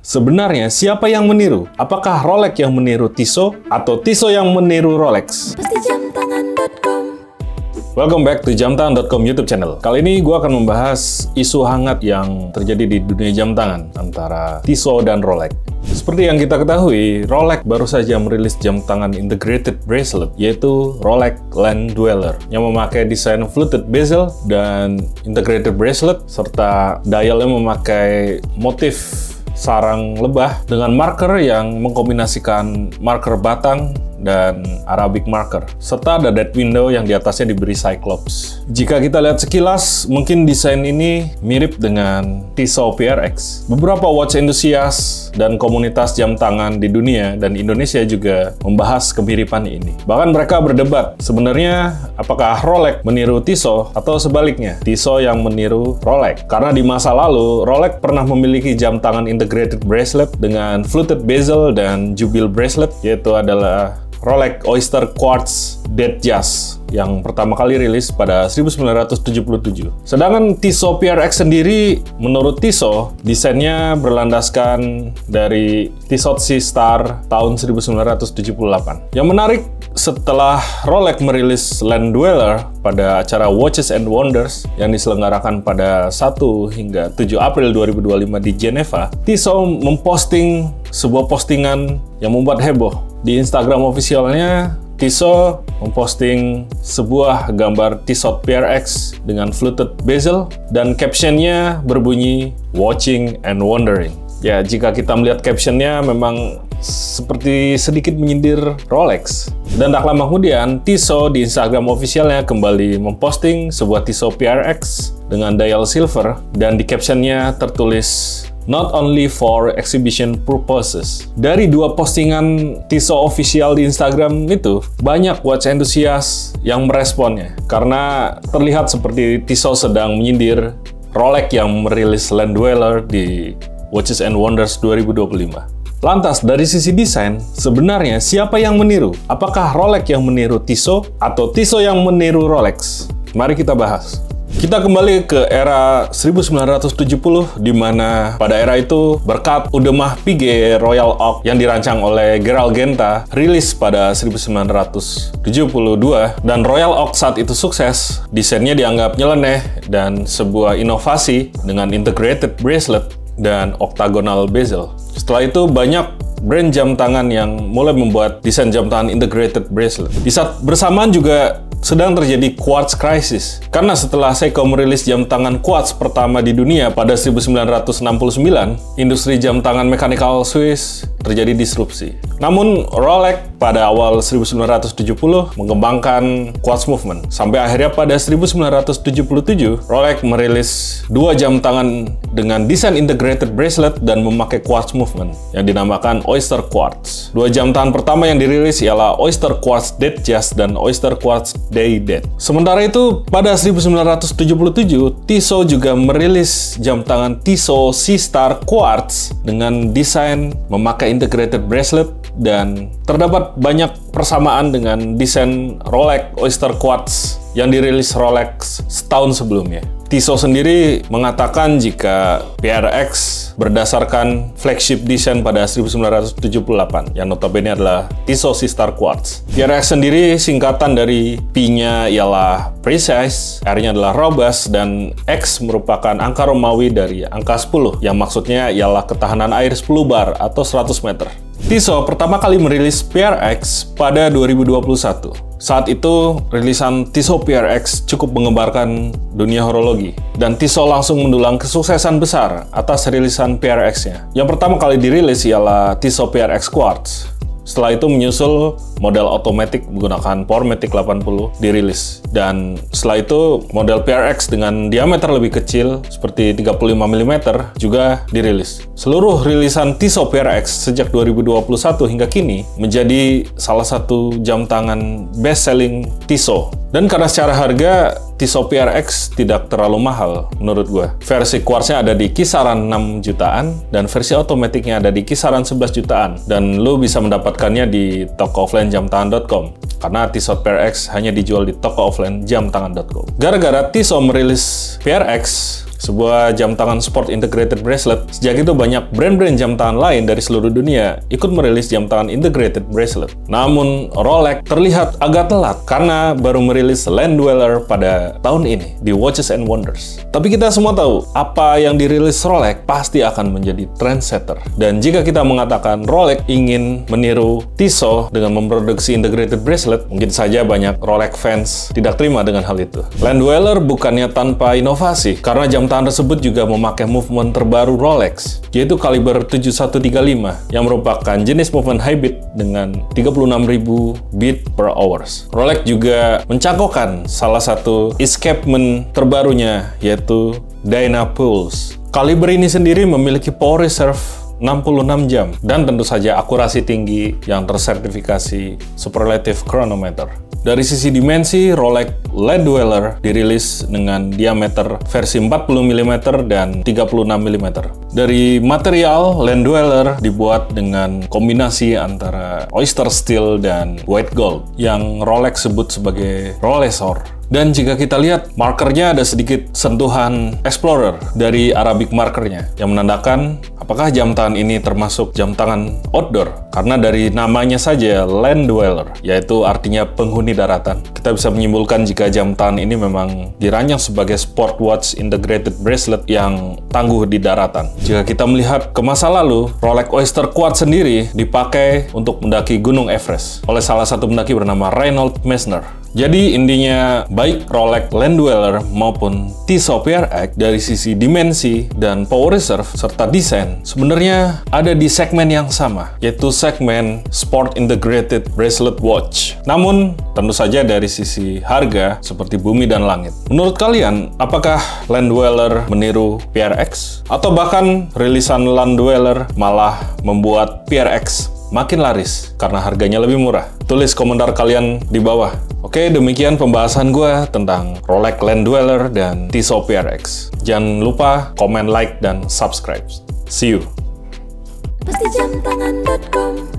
Sebenarnya siapa yang meniru? Apakah Rolex yang meniru Tissot atau Tissot yang meniru Rolex? Pasti jamtangan.com. Welcome back to jamtangan.com YouTube channel. Kali ini gue akan membahas isu hangat yang terjadi di dunia jam tangan antara Tissot dan Rolex. Seperti yang kita ketahui, Rolex baru saja merilis jam tangan integrated bracelet, yaitu Rolex Land Dweller, yang memakai desain fluted bezel dan integrated bracelet, serta dialnya memakai motif sarang lebah dengan marker yang mengkombinasikan marker batang dan Arabic marker, serta ada dead window yang di atasnya diberi cyclops. Jika kita lihat sekilas, mungkin desain ini mirip dengan Tissot PRX. Beberapa watch enthusiast dan komunitas jam tangan di dunia dan Indonesia juga membahas kemiripan ini. Bahkan mereka berdebat, sebenarnya apakah Rolex meniru Tissot atau sebaliknya, Tissot yang meniru Rolex. Karena di masa lalu, Rolex pernah memiliki jam tangan integrated bracelet dengan fluted bezel dan jubil bracelet, yaitu adalah Rolex Oyster Quartz Datejust yang pertama kali rilis pada 1977. Sedangkan Tissot PRX sendiri, menurut Tissot, desainnya berlandaskan dari Tissot Seastar tahun 1978. Yang menarik, setelah Rolex merilis Land Dweller pada acara Watches and Wonders yang diselenggarakan pada 1 hingga 7 April 2025 di Geneva, Tissot memposting sebuah postingan yang membuat heboh. Di Instagram officialnya, Tissot memposting sebuah gambar Tissot PRX dengan fluted bezel dan captionnya berbunyi "Watching and Wondering". Ya, jika kita melihat captionnya memang seperti sedikit menyindir Rolex. Dan tak lama kemudian, Tissot di Instagram officialnya kembali memposting sebuah Tissot PRX dengan dial silver dan di captionnya tertulis "Not only for exhibition purposes". Dari dua postingan Tissot official di Instagram itu, banyak watch enthusiast yang meresponnya. Karena terlihat seperti Tissot sedang menyindir Rolex yang merilis Land Dweller di Watches and Wonders 2025. Lantas, dari sisi desain, sebenarnya siapa yang meniru? Apakah Rolex yang meniru Tissot atau Tissot yang meniru Rolex? Mari kita bahas. Kita kembali ke era 1970, di mana pada era itu berkat Audemars Piguet Royal Oak yang dirancang oleh Gerald Genta rilis pada 1972, dan Royal Oak saat itu sukses, desainnya dianggap nyeleneh dan sebuah inovasi dengan integrated bracelet dan octagonal bezel. Setelah itu banyak brand jam tangan yang mulai membuat desain jam tangan integrated bracelet. Di saat bersamaan juga sedang terjadi quartz crisis. Karena setelah Seiko merilis jam tangan quartz pertama di dunia pada 1969, industri jam tangan mechanical Swiss terjadi disrupsi. Namun Rolex pada awal 1970 mengembangkan quartz movement. Sampai akhirnya pada 1977, Rolex merilis dua jam tangan dengan desain integrated bracelet dan memakai quartz movement yang dinamakan Oyster Quartz. Dua jam tangan pertama yang dirilis ialah Oyster Quartz Datejust dan Oyster Quartz Day-Date. Sementara itu, pada 1977, Tissot juga merilis jam tangan Tissot Seastar Quartz dengan desain memakai integrated bracelet dan terdapat banyak persamaan dengan desain Rolex Oyster Quartz yang dirilis Rolex setahun sebelumnya. Tissot sendiri mengatakan jika PRX berdasarkan flagship design pada 1978, yang notabene adalah Tissot Seastar Quartz. PRX sendiri singkatan dari P-nya ialah precise, R-nya adalah robust, dan X merupakan angka Romawi dari angka 10, yang maksudnya ialah ketahanan air 10 bar atau 100 meter. Tissot pertama kali merilis PRX pada 2021. Saat itu, rilisan Tissot PRX cukup mengembarkan dunia horologi, dan Tissot langsung mendulang kesuksesan besar atas rilisan PRX-nya. Yang pertama kali dirilis ialah Tissot PRX Quartz. Setelah itu menyusul model automatic menggunakan Powermatic 80 dirilis. Dan setelah itu model PRX dengan diameter lebih kecil seperti 35 mm juga dirilis. Seluruh rilisan Tissot PRX sejak 2021 hingga kini menjadi salah satu jam tangan best-selling Tissot. Dan karena secara harga, Tissot PRX tidak terlalu mahal menurut gue. Versi quartznya ada di kisaran 6 jutaan, dan versi otomatiknya ada di kisaran 11 jutaan. Dan lo bisa mendapatkannya di toko offline jamtangan.com. Karena Tissot PRX hanya dijual di toko offline jamtangan.com. Gara-gara Tissot merilis PRX, sebuah jam tangan sport integrated bracelet. Sejak itu banyak brand-brand jam tangan lain dari seluruh dunia ikut merilis jam tangan integrated bracelet. Namun Rolex terlihat agak telat karena baru merilis Land Dweller pada tahun ini di Watches and Wonders. Tapi kita semua tahu, apa yang dirilis Rolex pasti akan menjadi trendsetter. Dan jika kita mengatakan Rolex ingin meniru Tissot dengan memproduksi integrated bracelet, mungkin saja banyak Rolex fans tidak terima dengan hal itu. Land Dweller bukannya tanpa inovasi, karena jam tangan tersebut juga memakai movement terbaru Rolex, yaitu kaliber 7135 yang merupakan jenis movement high beat dengan 36.000 beat per hours. Rolex juga mencangkokkan salah satu escapement terbarunya, yaitu Dynapulse. Kaliber ini sendiri memiliki power reserve 66 jam dan tentu saja akurasi tinggi yang tersertifikasi Superlative Chronometer. Dari sisi dimensi, Rolex Land Dweller dirilis dengan diameter versi 40 mm dan 36 mm. Dari material, Land Dweller dibuat dengan kombinasi antara oyster steel dan white gold yang Rolex sebut sebagai Rolesor. Dan jika kita lihat, markernya ada sedikit sentuhan Explorer dari Arabic markernya, yang menandakan apakah jam tangan ini termasuk jam tangan outdoor. Karena dari namanya saja Land Dweller, yaitu artinya penghuni daratan. Kita bisa menyimpulkan jika jam tangan ini memang dirancang sebagai sport watch integrated bracelet yang tangguh di daratan. Jika kita melihat ke masa lalu, Rolex Oyster Quartz sendiri dipakai untuk mendaki Gunung Everest oleh salah satu pendaki bernama Reinhold Messner. Jadi intinya, baik Rolex Land Dweller maupun Tissot PRX dari sisi dimensi dan power reserve serta desain sebenarnya ada di segmen yang sama, yaitu segmen Sport Integrated Bracelet Watch. Namun, tentu saja dari sisi harga seperti bumi dan langit. Menurut kalian, apakah Land Dweller meniru PRX? Atau bahkan rilisan Land Dweller malah membuat PRX makin laris karena harganya lebih murah? Tulis komentar kalian di bawah. Oke, demikian pembahasan gue tentang Rolex Land Dweller dan Tissot PRX. Jangan lupa komen, like, dan subscribe. See you! Pasti jamtangan.com